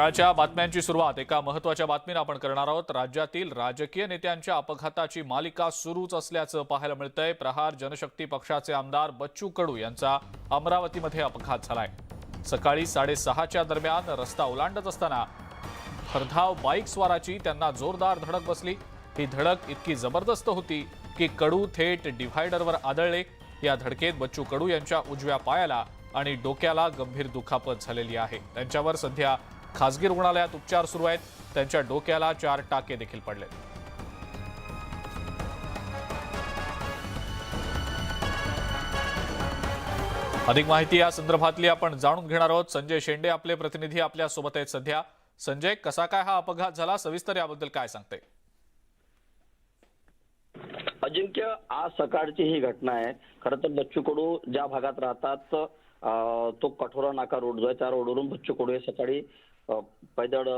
सकाळच्या बातम्यांची सुरुवात एका महत्त्वाच्या बातमीने आपण करणार आहोत। राज्यातील राजकीय नेत्यांच्या अपघाताची मालिका सुरूच असल्याचं पाहायला मिळतंय। प्रहार जनशक्ती पक्षाचे आमदार बच्चू कडू यांचा अमरावतीमध्ये अपघात झालाय। सकाळी 6:30च्या दरम्यान रस्ता ओलांडत असताना भरधाव बाईक स्वाराची त्यांना जोरदार धडक बसली। ही धडक इतकी जबरदस्त होती की कडू थेट डिव्हायडरवर आदळले। या धडकेत बच्चू कडू यांच्या उजव्या पायाला आणि डोक्याला गंभीर दुखापत झालेली आहे। त्यांच्यावर सध्या खासगी रुग्णालयात उपचार सुरू आहेत। त्यांच्या डोक्याला 4 टाके देखील पडले। अधिक माहिती या संदर्भातली आपण जाणून घेणार आहोत। संजय शेंडे आपले प्रतिनिधी आपल्या सोबत आहेत सध्या। संजय, कसा काय हा अपघात झाला, सविस्तर याबद्दल काय सांगते? अजिंक्य, आज सकाळची ही घटना आहे। खरं तर बच्चू कडू ज्या भागात राहतात तो कठोरा नाका रोड जो आहे त्या रोडवरून बच्चू कडू हे सकाळी पैदळ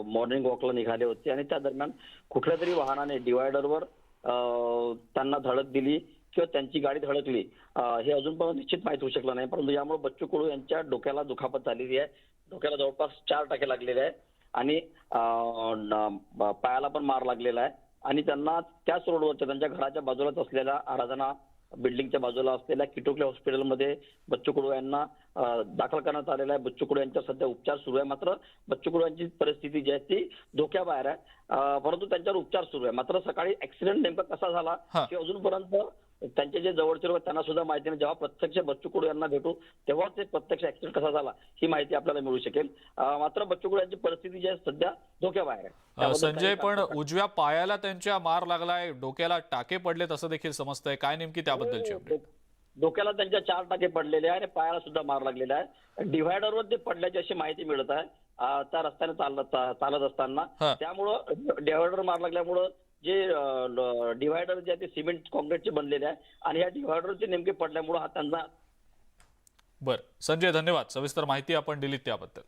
मॉर्निंग वॉकला निघाले होते आणि त्या दरम्यान कुठल्या तरी वाहनाने डिवायडरवर त्यांना धडक दिली किंवा त्यांची गाडी धडकली हे अजूनपर्यंत निश्चित माहित होऊ शकलं नाही। परंतु यामुळे बच्चू कडू यांच्या डोक्याला दुखापत झालेली आहे। डोक्याला जवळपास 4 टाके लागलेले आहे आणि पायाला पण मार लागलेला आहे आणि त्यांना त्याच रोडवरच्या त्यांच्या घराच्या बाजूलाच असलेल्या आराधना बिल्डिंगच्या बाजूला असलेल्या किटोकले हॉस्पिटलमध्ये बच्चू कडू यांना दाखल करण्यात आलेला आहे। बच्चू कडू यांच्या सध्या उपचार सुरू आहे। मात्र बच्चू कडू यांची परिस्थिती जी आहे ती धोक्याबाहेर आहे, परंतु त्यांच्यावर उपचार सुरू आहे। मात्र सकाळी ऍक्सिडेंट नेमका कसा झाला की अजूनपर्यंत त्यांचे जे जवळचे लोक त्यांना सुद्धा माहिती नाही। जेव्हा प्रत्यक्ष बच्चू कडू यांना भेटू तेव्हा ते प्रत्यक्ष ऍक्सिडेंट कसा झाला ही माहिती आपल्याला मिळू शकेल। मात्र बच्चू कडू यांची परिस्थिती जी आहे सध्या धोक्याबाहेर आहे। संजय, पण उजव्या पायाला त्यांच्या मार लागलाय, डोक्याला टाके पडलेत असं देखील समजतंय, काय नेमकी त्याबद्दलची अपडेट? डोक्याला त्यांच्या 4 टाके पडलेले आहे आणि पायाला सुद्धा मार लागलेला आहे। डिव्हायडरवर ते पडल्याची अशी माहिती मिळत आहे त्या रस्त्याने चालत असताना। त्यामुळं डिव्हायडर मार लागल्यामुळं जे डिव्हायडर जे आहे ते सिमेंट कॉन्क्रीटचे बनलेले आहे आणि या डिव्हायडरचे नेमके पडल्यामुळे हा त्यांना। बरं संजय, धन्यवाद, सविस्तर माहिती आपण दिलीत त्याबद्दल।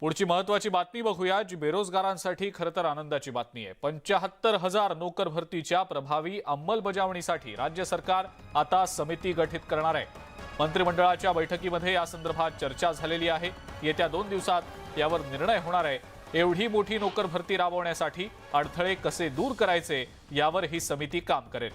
पुढची महत्त्वाची बातमी बघूया, जी बेरोजगारांसाठी खरं तर आनंदाची बातमी आहे। 75,000 नोकर भरतीच्या प्रभावी अंमलबजावणीसाठी राज्य सरकार आता समिती गठीत करणार आहे। मंत्रिमंडळाच्या बैठकीमध्ये या संदर्भात चर्चा झालेली आहे। येत्या 2 दिवसात यावर निर्णय होणार आहे। एवढी मोठी नोकर भरती राबवण्यासाठी अडथळे कसे दूर करायचे यावर ही समिती काम करेल।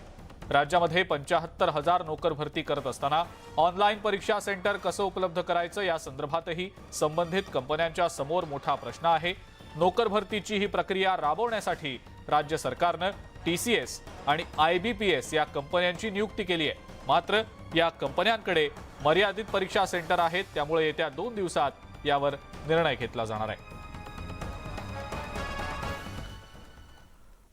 राज्यामध्ये 75,000 नोकर भरती करत असताना ऑनलाईन परीक्षा सेंटर कसं उपलब्ध करायचं या संदर्भातही संबंधित कंपन्यांच्या समोर मोठा प्रश्न आहे। नोकर भरतीची ही प्रक्रिया राबवण्यासाठी राज्य सरकारनं TCS आणि IBPS या कंपन्यांची नियुक्ती केली आहे। मात्र या कंपन्यांकडे मर्यादित परीक्षा सेंटर आहेत, त्यामुळे येत्या 2 दिवसात यावर निर्णय घेतला जाणार आहे।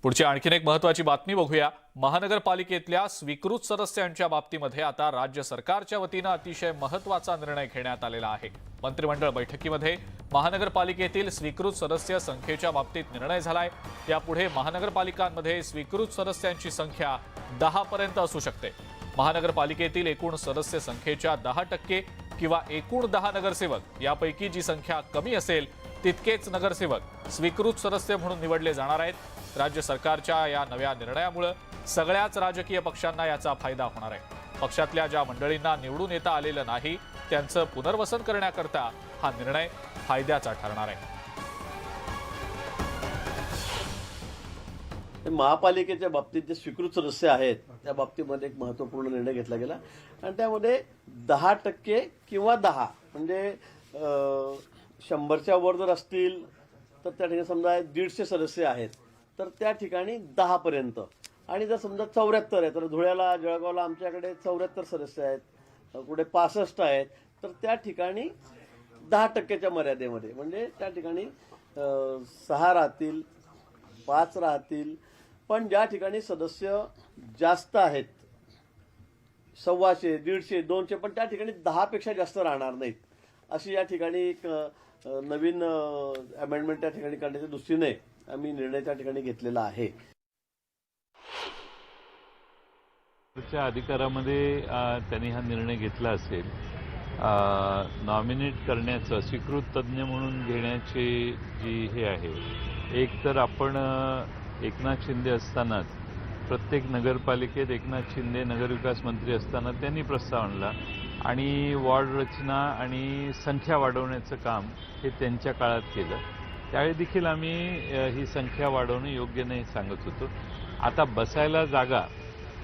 पुढची आणखीन एक महत्त्वाची बातमी बघूया। महानगरपालिकेतल्या स्वीकृत सदस्यांच्या बाबतीमध्ये आता राज्य सरकारच्या वतीनं अतिशय महत्त्वाचा निर्णय घेण्यात आलेला आहे। मंत्रिमंडळ बैठकीमध्ये महानगरपालिकेतील स्वीकृत सदस्य संख्येच्या बाबतीत निर्णय झालाय। यापुढे महानगरपालिकांमध्ये स्वीकृत सदस्यांची संख्या 10 पर्यंत असू शकते। महानगरपालिकेतील एकूण सदस्य संख्येच्या 10% किंवा एकूण 10 नगरसेवक यापैकी जी संख्या कमी असेल तितकेच नगरसेवक स्वीकृत सदस्य म्हणून निवडले जाणार आहेत। राज्य सरकारच्या या नव्या निर्णयामुळे सगळ्याच राजकीय पक्षांना याचा फायदा होणार आहे। पक्षातल्या ज्या मंडळींना निवडून येता आलेलं नाही त्यांचं पुनर्वसन करण्याकरता हा निर्णय फायद्याचा ठरणार आहे। महापालिकेच्या बाबतीत जे स्वीकृत सदस्य आहेत त्या बाबतीमध्ये एक महत्त्वपूर्ण निर्णय घेतला गेला आणि त्यामध्ये 10% किंवा 10 म्हणजे 100च्या वर जर असतील तर त्या ठिकाणी समजा 150 सदस्य आहेत तर त्या ठिकाणी 10 पर्यंत, आणि जर समजा 74 आहे तर धुळ्याला जळगावला आमच्याकडे 74 सदस्य आहेत, कुठे 65 आहेत तर त्या ठिकाणी 10%च्या मर्यादेमध्ये म्हणजे त्या ठिकाणी 6 राहतील 5 राहतील। पण ज्या ठिकाणी सदस्य जास्त आहेत 125, 150, 200 पण त्या ठिकाणी 10 पेक्षा जास्त राहणार नाहीत अशी या ठिकाणी एक नवीन अमेंडमेंट त्या ठिकाणी करण्याच्या दृष्टीने आम्ही निर्णय त्या ठिकाणी घेतलेला आहे। अधिकारामध्ये त्यांनी हा निर्णय घेतला असेल। नॉमिनेट करण्याचं स्वीकृत तज्ज्ञ म्हणून घेण्याची जी हे आहे, एक तर आपण एकनाथ शिंदे असतानाच प्रत्येक नगरपालिकेत एकनाथ शिंदे नगरविकास मंत्री असताना त्यांनी प्रस्ताव आणला आणि वॉर्ड रचना आणि संख्या वाढवण्याचं काम हे त्यांच्या काळात केलं. त्यावेळी देखील आम्ही ही संख्या वाढवणं योग्य नाही सांगत होतो. आता बसायला जागा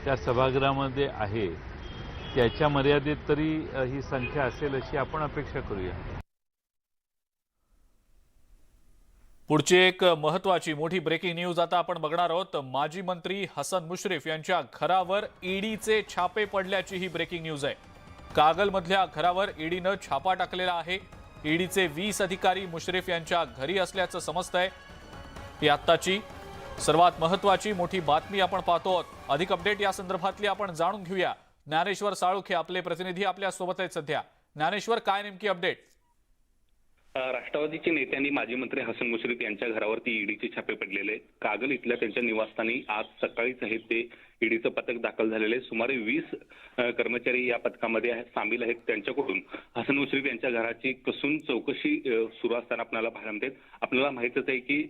त्या सभागृहामध्ये आहे, त्याच्या मर्यादेत तरी ही संख्या असेल अशी आपण अपेक्षा करूया. पुढची एक महत्वाची मोठी ब्रेकिंग न्यूज आता आपण बघणार आहोत. माजी मंत्री हसन मुश्रीफ यांच्या घरावर ईडीचे छापे पडल्याची ही ब्रेकिंग न्यूज आहे. कागलमधल्या घरावर ईडीनं छापा टाकलेला आहे. ईडीचे 20 अधिकारी मुश्रीफ यांच्या घरी असल्याचं समजतंय. ही आत्ताची सर्वात महत्वाची मोठी बातमी आपण पाहतो आहोत. अधिक अपडेट या संदर्भातली आपण जाणून घेऊया. ज्ञानेश्वर साळुखे आपले प्रतिनिधी आपल्या सोबत आहेत सध्या. ज्ञानेश्वर, काय नेमकी अपडेट? राष्ट्रवादीचे नेत्यांनी माजी मंत्री हसन मुश्रीफ यांच्या घरावरती ईडीचे छापे पडलेले आहेत. कागल इथल्या त्यांच्या निवासस्थानी आज सकाळीच आहे ते ईडीचं पथक दाखल झालेले. सुमारे 20 कर्मचारी या पथकामध्ये सामील आहेत. त्यांच्याकडून हसन मुश्रीफ यांच्या घराची कसून चौकशी सुरू असताना आपल्याला पाहायला मिळते. आपल्याला माहितच आहे की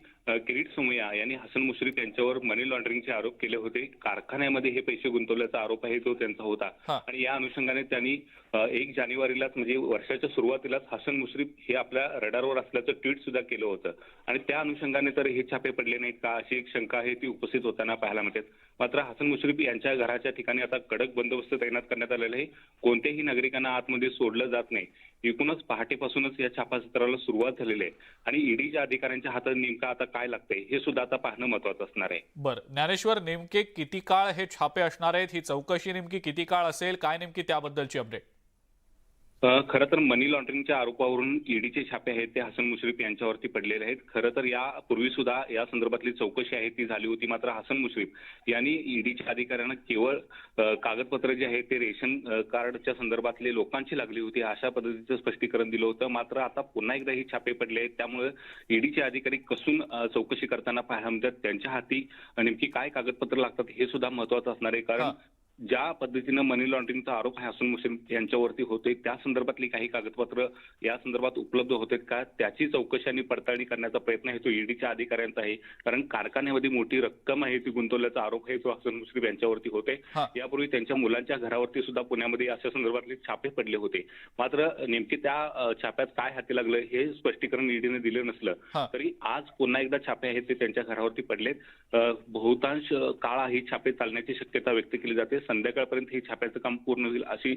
किरीट सोमय्या यांनी हसन मुश्रीफ यांच्यावर मनी लॉन्ड्रिंगचे आरोप केले होते. कारखान्यामध्ये हे पैसे गुंतवल्याचा आरोप आहे तो त्यांचा होता. आणि या अनुषंगाने त्यांनी 1 जानेवारीलाच म्हणजे वर्षाच्या सुरुवातीलाच हसन मुश्रीफ हे आपल्या रडारवर असल्याचं ट्विट सुद्धा केलं होतं. आणि त्या अनुषंगाने तर हे छापे पडले नाहीत का अशी एक शंका आहे ती उपस्थित होताना पाहायला मिळते. मात्र हसन मुश्रीफ यांच्या घराच्या ठिकाणी आता कडक बंदोबस्त तैनात करण्यात आलेला आहे. कोणत्याही नागरिकांना आतमध्ये सोडलं जात नाही. एकूणच पहाटेपासूनच या छापासत्राला सुरुवात झालेली आहे. आणि ईडीच्या अधिकाऱ्यांच्या हातात नेमकं आता काय लागतंय हे सुद्धा आता पाहणं महत्वाचं असणार आहे. बरं ज्ञानेश्वर, नेमके किती काळ हे छापे असणार आहेत? ही चौकशी नेमकी किती काळ असेल? काय नेमकी त्याबद्दलची अपडेट? खरं तर मनी लॉन्ड्रिंगच्या आरोपावरून ईडीचे छापे आहेत ते हसन मुश्रीफ यांच्यावरती पडलेले आहेत. खरं तर यापूर्वी सुद्धा या संदर्भातली चौकशी आहे ती झाली होती. मात्र हसन मुश्रीफ यांनी ईडीच्या अधिकाऱ्यांना केवळ कागदपत्र जे आहे ते रेशन कार्डच्या संदर्भातले लोकांची लागली होती अशा पद्धतीचं स्पष्टीकरण दिलं होतं. मात्र आता पुन्हा एकदा ही छापे पडले आहेत. त्यामुळे ईडीचे अधिकारी कसून चौकशी करताना पाहायला मिळतात. त्यांच्या हाती नेमकी काय कागदपत्र लागतात हे सुद्धा महत्वाचं असणार आहे. कारण ज्या पद्धतीनं मनी लॉन्ड्रिंगचा आरोप हसन मुश्रीफ यांच्यावरती होतोय त्या संदर्भातली काही कागदपत्र या संदर्भात उपलब्ध होते का त्याची चौकशी आणि पडताळणी करण्याचा प्रयत्न आहे तो ईडीच्या अधिकाऱ्यांचा आहे. कारण कारखान्यामध्ये मोठी रक्कम आहे ती गुंतवल्याचा आरोप आहे तो हसन मुश्रीफ यांच्यावरती होते. यापूर्वी त्यांच्या मुलांच्या घरावरती सुद्धा पुण्यामध्ये अशा संदर्भातले छापे पडले होते. मात्र नेमके त्या छाप्यात काय हाती लागलं हे स्पष्टीकरण ईडीने दिलं नसलं तरी आज पुन्हा एकदा छापे आहेत ते त्यांच्या घरावरती पडलेत. बहुतांश काळ ही छापे चालण्याची शक्यता व्यक्त केली जाते. संध्याकाळपर्यंत हे छाप्याचं काम पूर्ण होईल अशी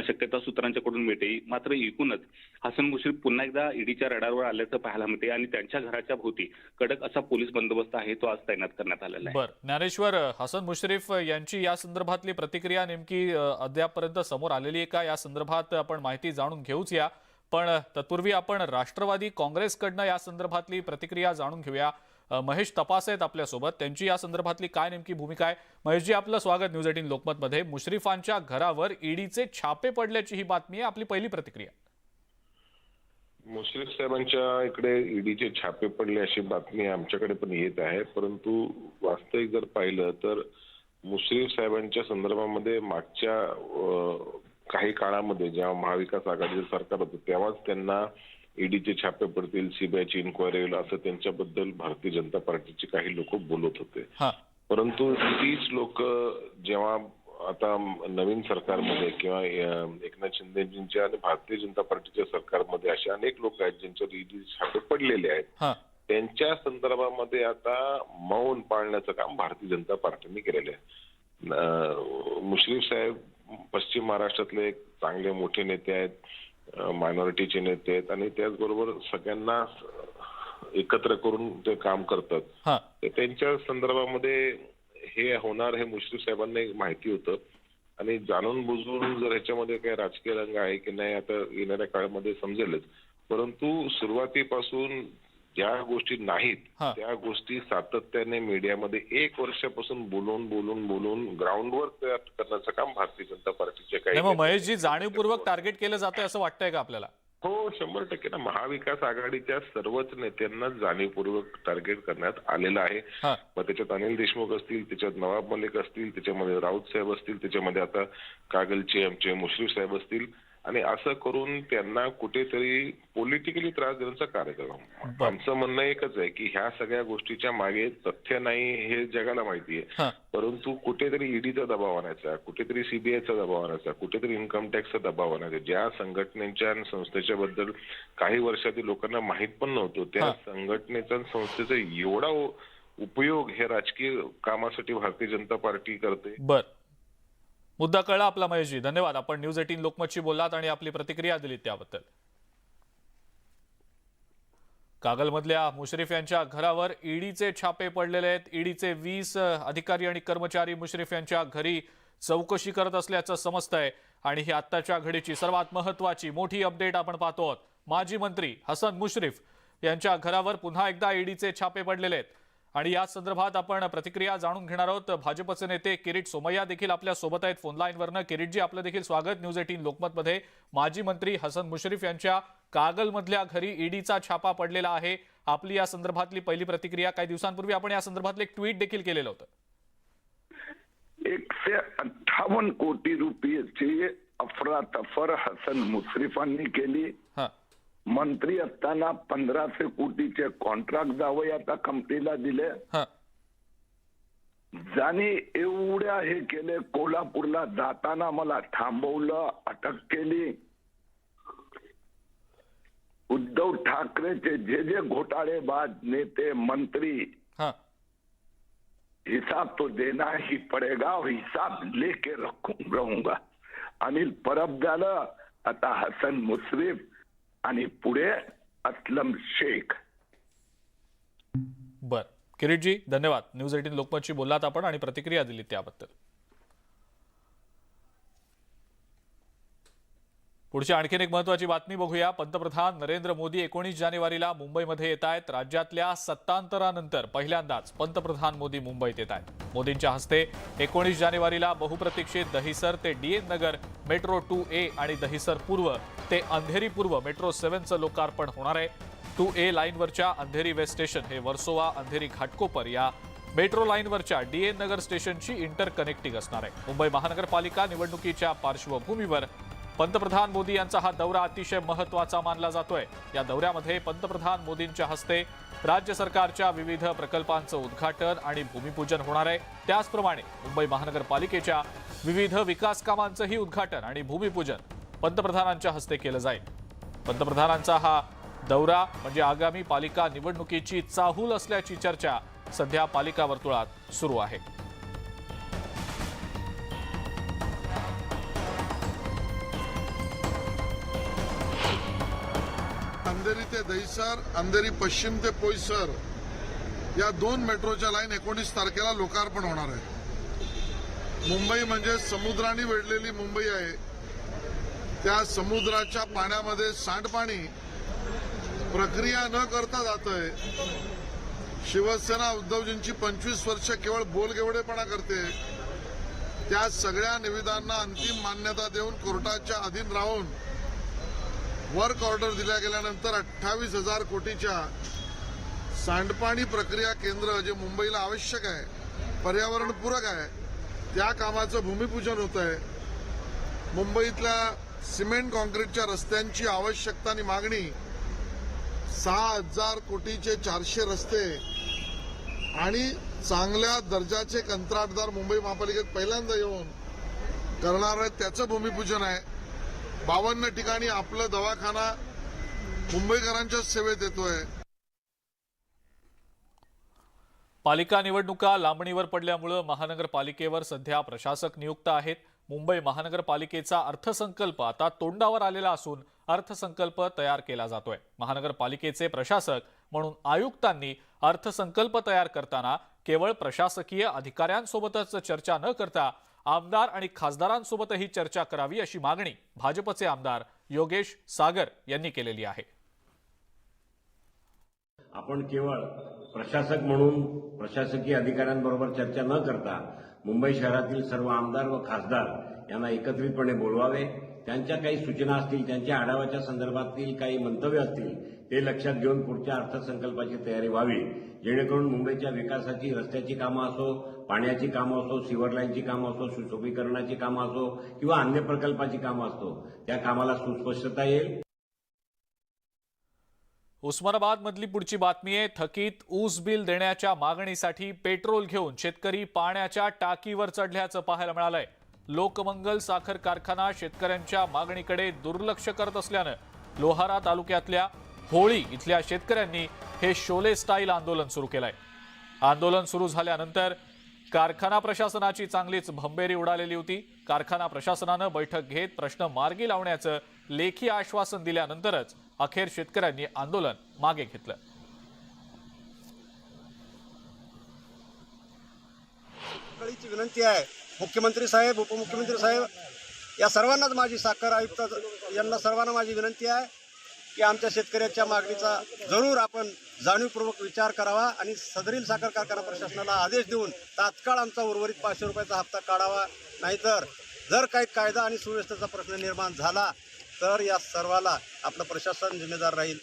शक्यता सूत्रांच्याकडून मिळते. मात्र एकूणच हसन मुश्रीफ पुन्हा एकदा ईडीच्या रडारवर आल्याचं पाहायला मिळते आणि त्यांच्या घराच्या भोवती कडक असा पोलीस बंदोबस्त आहे तो आज तैनात करण्यात आलेला आहे. बरं ज्ञानेश्वर, हसन मुश्रीफ यांची या संदर्भातली प्रतिक्रिया नेमकी अद्यापपर्यंत समोर आलेली आहे का? या संदर्भात आपण माहिती जाणून घेऊच या. पण तत्पूर्वी आपण राष्ट्रवादी काँग्रेसकडनं या संदर्भातली प्रतिक्रिया जाणून घेऊया. महेश तपास आहेत आपल्यासोबत, त्यांची या संदर्भातली काय नेमकी भूमिका आहे? महेशजी, आपलं स्वागत न्यूज 18 लोकमतमध्ये. मुश्रीफांच्या घरावर ईडीचे छापे पडल्याची ही बातमी आहे, आपली पहिली प्रतिक्रिया. मुश्रीफ साहेबांच्या इकडे ईडीचे छापे पडले अशी बातमी आमच्याकडे पण येत आहे. परंतु वास्तविक जर पाहिलं तर मुश्रीफ साहेबांच्या संदर्भामध्ये मागच्या काही काळामध्ये जेव्हा महाविकास आघाडीचं सरकार होतं तेव्हाच त्यांना ईडीचे छापे पडतील, सीबीआयची इन्क्वायरी होईल असं त्यांच्याबद्दल भारतीय जनता पार्टीचे काही लोक बोलत होते. परंतु तीच लोक जेव्हा आता नवीन सरकारमध्ये किंवा एकनाथ शिंदेजींच्या आणि भारतीय जनता पार्टीच्या सरकारमध्ये असे अनेक लोक आहेत ज्यांच्यावर ईडीचे छापे पडलेले आहेत, त्यांच्या संदर्भामध्ये आता मौन पाळण्याचं काम भारतीय जनता पार्टीने केलेलं आहे. मुश्रीफ साहेब पश्चिम महाराष्ट्रातले एक चांगले मोठे नेते आहेत, मायनॉरिटीचे नेते आहेत आणि त्याचबरोबर सगळ्यांना एकत्र करून ते काम करतात. त्यांच्या संदर्भामध्ये हे होणार हे मुश्रीफ साहेबांना माहिती होतं आणि जाणून बुजून जर ह्याच्यामध्ये काही राजकीय रंग आहे की नाही आता येणाऱ्या काळामध्ये समजेलच. परंतु सुरुवातीपासून ज्या गोष्टी नाहीत त्या गोष्टी सातत्याने मीडियामध्ये 1 वर्षापासून बोलून ग्राउंडवर तयार करण्याचं काम भारतीय जनता पार्टीचे काही. महेशजी, जाणीवपूर्वक टार्गेट केलं जातंय असं वाटतंय का आपल्याला? हो, 100% ना. महाविकास आघाडीच्या सर्वच नेत्यांना जाणीवपूर्वक टार्गेट करण्यात आलेलं आहे. मग त्याच्यात अनिल देशमुख असतील, त्याच्यात नवाब मलिक असतील, त्याच्यामध्ये राऊत साहेब असतील, त्याच्यामध्ये आता कागलचे आमचे मुश्रीफ साहेब असतील आणि असं करून त्यांना कुठेतरी पॉलिटिकली त्रास देण्याचा कार्यक्रम. आमचं म्हणणं एकच आहे की ह्या सगळ्या गोष्टीच्या मागे तथ्य नाही हे जगाला माहिती आहे, परंतु कुठेतरी ईडीचा दबाव आणायचा, कुठेतरी सीबीआयचा दबाव आणायचा, कुठेतरी इन्कम टॅक्सचा दबाव आणायचा. ज्या संघटनेच्या आणि संस्थेच्या बद्दल काही वर्षातील लोकांना माहित पण नव्हतं, त्या संघटनेचा आणि संस्थेचा एवढा उपयोग हे राजकीय कामासाठी भारतीय जनता पार्टी करते. बर, मुद्दा कळला आपला महेशजी. धन्यवाद. आपण न्यूज 18 लोकमतशी बोललात आणि आपली प्रतिक्रिया दिलीत त्याबद्दल. कागलमधल्या मुश्रीफ यांच्या घरावर ईडीचे छापे पडलेले आहेत. ईडीचे 20 अधिकारी आणि कर्मचारी मुश्रीफ यांच्या घरी चौकशी करत असल्याचं समजतंय आणि ही आत्ताच्या घडीची सर्वात महत्वाची मोठी अपडेट आपण पाहतो आहोत. माजी मंत्री हसन मुश्रीफ यांच्या घरावर पुन्हा एकदा ईडीचे छापे पडलेले आहेत आणि या संदर्भात आपण प्रतिक्रिया जाणून घेणार आहोत. भाजपचे नेते किरीट सोमय्या देखील आपल्या सोबत आहेत फोन लाईनवरनं. किरीटजी, आपलं देखील स्वागत न्यूज 18 लोकमतमध्ये. माजी मंत्री हसन मुश्रीफ यांच्या कागलमधल्या घरी ईडीचा छापा पडलेला आहे. आपली या संदर्भातली पहिली प्रतिक्रिया. काही दिवसांपूर्वी आपण या संदर्भातलं एक ट्विट देखील केलेलं होतं. 158 कोटी रुपयाची अफरातफर हसन मुश्रीफांनी केली. मंत्री असताना 1500 कोटीचे कॉन्ट्रॅक्ट जावं आता कंपनीला दिले. ज्याने एवढ्या हे केले, कोल्हापूरला जाताना मला थांबवलं, अटक केली. उद्धव ठाकरेचे जे घोटाळेबाज नेते मंत्री, हिसाब तो देना ही पडेगा, हिसाब लेके रहूंगा. अनिल परब झालं, आता हसन मुश्रीफ आणि पुढे असलम शेख. बर, किरीटजी धन्यवाद. न्यूज 18 लोकमतशी बोललात आपण आणि प्रतिक्रिया दिली त्याबद्दल. पुढची आणखीन एक महत्वाची बातमी बघूया. पंतप्रधान नरेंद्र मोदी 19 जानेवारीला मुंबईमध्ये येत आहेत. राज्यातल्या सत्तांतरानंतर पहिल्यांदाच पंतप्रधान मोदी मुंबईत येत आहेत. मोदींच्या हस्ते 19 जानेवारीला बहुप्रतीक्षित दहिसर ते डीएन नगर मेट्रो 2A आणि दहिसर पूर्व ते अंधेरी पूर्व मेट्रो 7चं लोकार्पण होणार आहे. 2A लाईनवरच्या अंधेरी वेस्ट स्टेशन हे वर्सोवा अंधेरी घाटकोपर या मेट्रो लाईनवरच्या डीएन नगर स्टेशनची इंटरकनेक्टिंग असणार आहे. मुंबई महानगरपालिका निवडणुकीच्या पार्श्वभूमीवर पंतप्रधान मोदी यांचा हा दौरा अतिशय महत्त्वाचा मानला जातोय. या दौऱ्यामध्ये पंतप्रधान मोदींच्या हस्ते राज्य सरकारच्या विविध प्रकल्पांचं उद्घाटन आणि भूमिपूजन होणार आहे. त्याचप्रमाणे मुंबई महानगरपालिकेच्या विविध विकास कामांचंही उद्घाटन आणि भूमिपूजन पंतप्रधानांच्या हस्ते केलं जाईल. पंतप्रधानांचा हा दौरा म्हणजे आगामी पालिका निवडणुकीची चाहूल असल्याची चर्चा सध्या पालिका वर्तुळात सुरू आहे. अंधेरी ते दहिसर, अंधेरी पश्चिम ते पोईसर या 2 मेट्रोच्या लाईन 19 तारखेला लोकार्पण होणार आहे. मुंबई म्हणजे समुद्राने वेढलेली मुंबई आहे. त्या समुद्राच्या पाण्यामध्ये सांडपाणी प्रक्रिया न करता जातंय. शिवसेना उद्धवजींची 25 वर्ष केवळ बोलगेवडेपणा करते. त्या सगळ्या निविदांना अंतिम मान्यता देऊन कोर्टाच्या अधीन राहून वर्क ऑर्डर दिल्या गेल्यानंतर 28,000 कोटीच्या सांडपाणी प्रक्रिया केंद्र जे मुंबईला आवश्यक आहे, पर्यावरणपूरक आहे, त्या कामाचं भूमिपूजन होत आहे. मुंबईतल्या सिमेंट कॉन्क्रीटच्या रस्त्यांची आवश्यकता आणि मागणी 6,000 कोटीचे 400 रस्ते आणि चांगल्या दर्जाचे कंत्राटदार मुंबई महापालिकेत पहिल्यांदा येऊन करणार आहेत, त्याचं भूमिपूजन आहे. 52 ठिकाणी आपलं दवाखाना मुंबईकरांच्या सेवेत येतोय. पालिका निवडणुका लांबणीवर पडल्यामुळे महानगरपालिकेवर सध्या प्रशासक नियुक्त आहेत. मुंबई महानगरपालिकेचा अर्थसंकल्प आता तोंडावर आलेला असून अर्थसंकल्प तयार केला जातोय. महानगरपालिकेचे प्रशासक म्हणून आयुक्तांनी अर्थसंकल्प तयार करताना केवळ प्रशासकीय अधिकाऱ्यांसोबतच चर्चा न करता आमदार आणि खासदारांसोबतही चर्चा करावी अशी मागणी भाजपचे आमदार योगेश सागर यांनी केलेली आहे. आपण केवळ प्रशासक म्हणून प्रशासकीय अधिकाऱ्यांबरोबर चर्चा न करता मुंबई शहरातील सर्व आमदार व खासदार यांना एकत्रितपणे बोलवावे. त्यांच्या काही सूचना असतील, त्यांच्या आढाव्याच्या संदर्भातील काही मंतव्य असतील, ते लक्षात घेऊन पुढच्या अर्थसंकल्पाची तयारी व्हावी, जेणेकरून मुंबईच्या विकासाची, रस्त्याची कामं असो, पाण्याची कामं असो, सिवर लाईनची कामं असो, सुशोभीकरणाची कामं असो किंवा अन्य प्रकल्पाची कामं असो, त्या कामाला सुस्पष्टता येईल. उस्मानाबाद मधली पुढची बातमी आहे. थकीत ऊस बिल देण्याच्या मागणीसाठी पेट्रोल घेऊन शेतकरी पाण्याच्या टाकीवर चढल्याचं पाहायला मिळालंय. लोकमंगल साखर कारखाना शेतकऱ्यांच्या मागणीकडे दुर्लक्ष करत असल्यानं लोहारा तालुक्यातल्या होळी इथल्या शेतकऱ्यांनी हे शोले स्टाईल आंदोलन सुरू केलंय. आंदोलन सुरू झाल्यानंतर कारखाना प्रशासनाची चांगलीच भंबेरी उडालेली होती. कारखाना प्रशासनानं बैठक घेत प्रश्न मार्गी लावण्याचं लेखी आश्वासन दिल्यानंतरच अखेर शेतकऱ्यांनी आंदोलन मागे घेतलं. कळीची विनंती आहे, मुख्यमंत्री साहेब, उपमुख्यमंत्री साहेब या सर्वांनाच माझी, साखर आयुक्त यांना सर्वांना माझी विनंती आहे की आमच्या शेतकऱ्याच्या मागणीचा जरूर आपण जाणीवपूर्वक विचार करावा आणि सदरील साखर कारखाना प्रशासनाला आदेश देऊन तात्काळ आमचा उर्वरित 500 रुपयाचा हप्ता काढावा. नाहीतर जर काही कायदा आणि सुव्यवस्थेचा प्रश्न निर्माण झाला तर या सर्वाला आपलं प्रशासन जिम्मेदार राहील.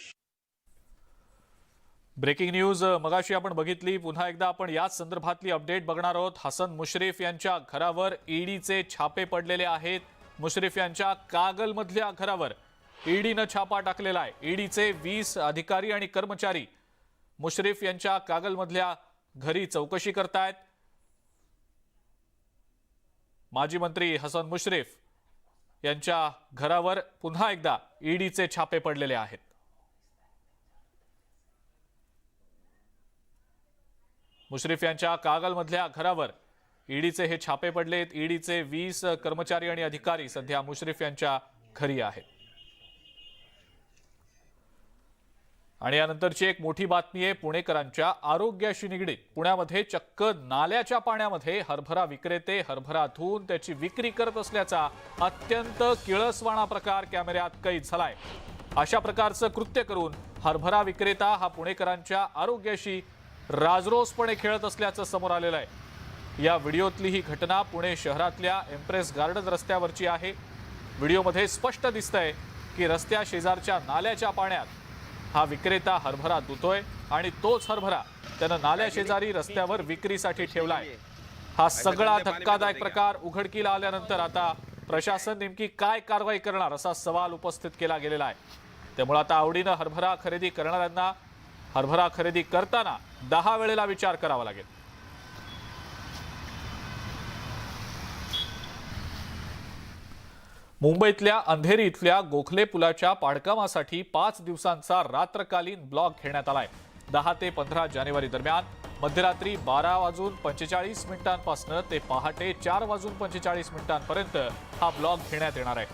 ब्रेकिंग न्यूज मगाशी आपण बघितली. पुन्हा एकदा आपण याच संदर्भातली अपडेट बघणार आहोत. हसन मुश्रीफ यांच्या घरावर ईडीचे छापे पडलेले आहेत. मुश्रीफ यांच्या कागलमधल्या घरावर ईडीनं छापा टाकलेला आहे. ईडीचे 20 अधिकारी आणि कर्मचारी मुश्रीफ यांच्या कागलमधल्या घरी चौकशी करतायत. माजी मंत्री हसन मुश्रीफ यांच्या घरावर पुन्हा एकदा ईडीचे छापे पडलेले आहेत. मुश्रीफ यांच्या कागलमधल्या घरावर ईडीचे हे छापे पडलेत. ईडीचे 20 कर्मचारी आणि अधिकारी सध्या मुश्रीफ यांच्या घरी आहेत. आणि यानंतरची एक मोठी बातमी आहे पुणेकरांच्या आरोग्याशी निगडीत. पुण्यामध्ये चक्क नाल्याच्या पाण्यामध्ये हरभरा विक्रेते हरभरा धुवून त्याची विक्री करत असल्याचा अत्यंत किळसवाणा प्रकार कॅमेऱ्यात कैद झालाय. अशा प्रकारचं कृत्य करून हरभरा विक्रेता हा पुणेकरांच्या आरोग्याशी राजरोसपणे खेळत असल्याचं समोर आलेलं आहे. या व्हिडिओतली ही घटना पुणे शहरातल्या एम्प्रेस गार्डन रस्त्यावरची आहे. व्हिडिओमध्ये स्पष्ट दिसतंय की रस्त्या शेजारच्या नाल्याच्या पाण्यात हा विक्रेता हरभरा धुतोय आणि तोच हरभरा त्यानं नाल्या शेजारी रस्त्यावर विक्रीसाठी ठेवलाय. हा सगळा धक्कादायक प्रकार उघडकीला आल्यानंतर आता प्रशासन नेमकी काय कारवाई करणार असा सवाल उपस्थित केला गेलेला आहे. त्यामुळे आता आवडीनं हरभरा खरेदी करणाऱ्यांना हरभरा खरेदी करताना 10 वेळेला विचार करावा लागेल. मुंबईतल्या अंधेरी इथल्या गोखले पुलाच्या पाडकामासाठी 5 दिवसांचा रात्रकालीन ब्लॉक घेण्यात आलाय. 10 ते 15 जानेवारी दरम्यान मध्यरात्री 12:45 पासून ते पहाटे 4:45 हा ब्लॉक घेण्यात येणार आहे.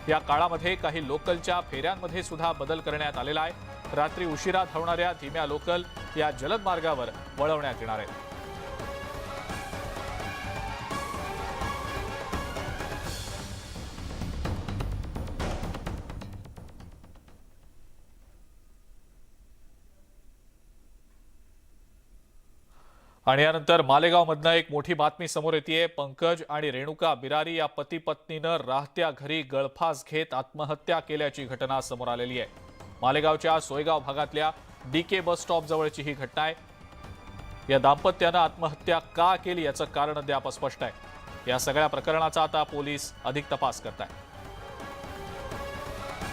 या काळामध्ये काही लोकलच्या फेऱ्यांमध्ये सुद्धा बदल करण्यात आलेला आहे. रात्री उशिरा धावणाऱ्या धीम्या लोकल या जलद मार्गावर वळवण्यात येणार आहेत. आणि यानंतर मालेगावमधनं एक मोठी बातमी समोर येतेय. पंकज आणि रेणुका बिरारी या पती पत्नीनं राहत्या घरी गळफास घेत आत्महत्या केल्याची घटना समोर आलेली आहे. मालेगावच्या सोयगाव भागातल्या डीके बस स्टॉप जवळची ही घटना आहे. या दाम्पत्यानं आत्महत्या का केली याचं कारण अद्याप अस्पष्ट आहे. या सगळ्या प्रकरणाचा आता पोलीस अधिक तपास करत आहेत.